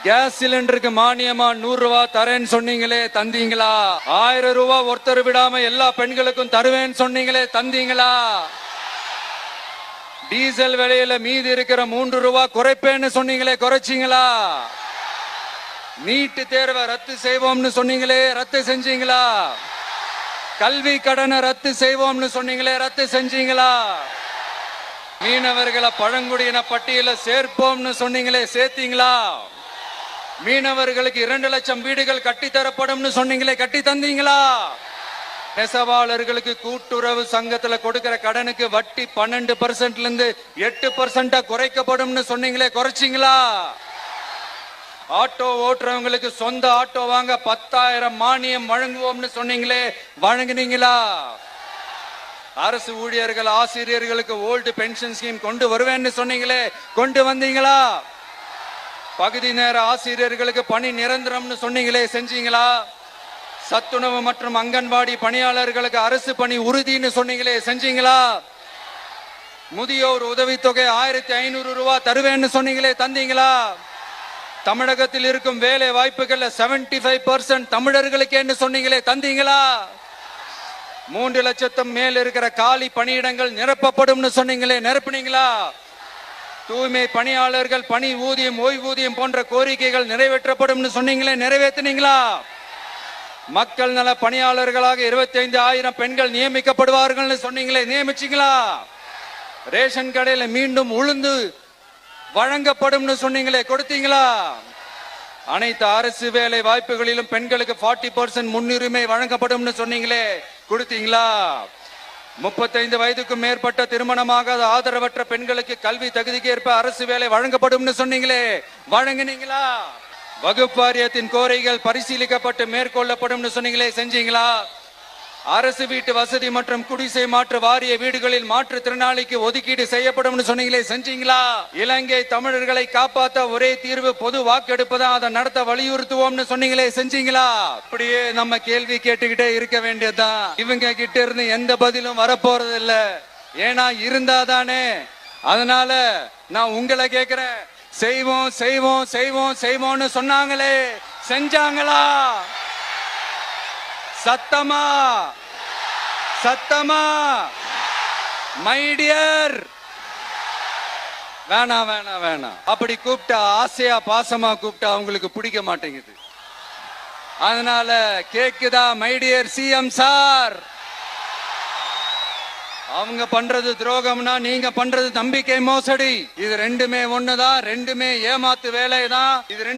Case சிலிண்டருக்கு மானியமா 100 ரூபாய் தரேன்னு சொன்னீங்களே, தந்தீங்களா? 1000 ரூபாய் ஒருத்தர் விடாம எல்லா பெண்களுக்கும் தருவேன்னு சொன்னீங்களே, தந்தீங்களா? டீசல் விலையில மீதி இருக்கிற 3 ரூபாய் குறைப்பேன்னு சொன்னீங்களே, குறைச்சிங்களா? நீட்டு தேர்வை ரத்து செய்வோம்னு சொன்னீங்களே, ரத்து செஞ்சீங்களா? கல்வி கடனை ரத்து செய்வோம்னு சொன்னீங்களே, ரத்து செஞ்சீங்களா? மீனவர்களை பழங்குடியின பட்டியல சேர்ப்போம்னு சொன்னீங்களே, சேர்த்தீங்களா? மீனவர்களுக்கு 2 லட்சம் வீடுகள் கட்டித்தரப்படும் சொன்னீங்களே, கட்டி தந்தீங்களா? நெசவாளர்களுக்கு கூட்டுறவு சங்கத்துல கொடுக்கிற கடனுக்கு வட்டி 12% இருந்து 8% குறைக்கப்படும் சொன்னீங்களே, குறைச்சிங்களா? ஆட்டோ ஓட்டுறவங்களுக்கு சொந்த ஆட்டோ வாங்க 10,000 மானியம் வழங்குவோம்னு சொன்னீங்களே, வழங்குனீங்களா? அரசு ஊழியர்கள் ஆசிரியர்களுக்கு ஓல்டு பென்ஷன் ஸ்கீம் கொண்டு வருவேன்னு சொன்னீங்களே, கொண்டு வந்தீங்களா? பகுதி நேர ஆசிரியர்களுக்கு பணி நிரந்தரம்னு சொன்னீங்களே, செஞ்சீங்களா? சத்துணவு மற்றும் அங்கன்வாடி பணியாளர்களுக்கு அரசு பணி உறுதின்னு சொன்னீங்களே, செஞ்சீங்களா? முதியோர் உதவித்தொகை 1500 ரூபாய் தருவேன்னு சொன்னீங்களே, தந்தீங்களா? தமிழகத்தில் இருக்கும் வேலை வாய்ப்புகள்ல 75% தமிழர்களுக்கு என்று சொன்னீங்களே, தந்தீங்களா? 3 லட்சத்தும் மேல் இருக்கிற காலி பணியிடங்கள் நிரப்பப்படும் சொன்னீங்களே, நிரப்புனீங்களா? தூய்மை பணியாளர்கள் பணி ஊதியம், ஓய்வூதியம் போன்ற கோரிக்கைகள் நிறைவேற்றப்படும் சொன்னீங்களே, நிறைவேற்றினீங்களா? மக்கள் நல பணியாளர்களாக 25,000 பெண்கள் நியமிக்கப்படுவார்கள் சொன்னீங்களே, நியமிச்சீங்களா? ரேஷன் கடையில மீண்டும் உளுந்து வழங்கப்படும் சொன்னீங்களே, கொடுத்தீங்களா? அனைத்து அரசு வேலை வாய்ப்புகளிலும் பெண்களுக்கு 40% முன்னுரிமை வழங்கப்படும் சொன்னீங்களே, கொடுத்தீங்களா? 35 வயதுக்கும் மேற்பட்ட திருமணமாக ஆதரவற்ற பெண்களுக்கு கல்வி தகுதிக்கு ஏற்ப அரசு வேலை வழங்கப்படும் சொன்னீங்களே, வழங்கினீங்களா? வகுப்பு வாரியத்தின் கோரிக்கைகள் பரிசீலிக்கப்பட்டு மேற்கொள்ளப்படும் சொன்னீங்களே, செஞ்சீங்களா? அரசு வீட்டு வசதி மற்றும் குடிசை மாற்று வாரிய வீடுகளில் மாற்றுத்திறனாளிக்கு ஒதுக்கீடு செய்யப்படும் சொன்னீங்களே, செஞ்சீங்களா? இலங்கை தமிழர்களை காப்பாற்ற ஒரே தீர்வு பொது வாக்கெடுப்பு தான், அதை நடத்த வலியுறுத்துவோம்னு சொன்னீங்களே, செஞ்சீங்களா? அப்படியே நம்ம கேள்வி கேட்டுக்கிட்டே இருக்க வேண்டியதுதான். இவங்க கிட்ட இருந்து எந்த பதிலும் வரப்போறது இல்ல. ஏன்னா இருந்தாதானே. அதனால நான் உங்களை கேட்கிறேன், செய்வோம் செய்வோம் செய்வோம் செய்வோம்னு சொன்னாங்களே, செஞ்சாங்களா? சத்தமா சத்தமா? மை டியர், வேணாம் வேணாம் வேணாம். அப்படி கூப்பிட்டா, ஆசையா பாசமா கூப்பிட்டா அவங்களுக்கு பிடிக்க மாட்டேங்குது. அதனால கேக்குதா மை டியர் சிஎம் சார்? அவங்க பண்றது துரோகம்னா நீங்க பண்றது நம்பிக்கை மோசடி. இது ரெண்டுமே ஒண்ணுதான், ரெண்டுமே ஏமாத்து வேலைதான். இது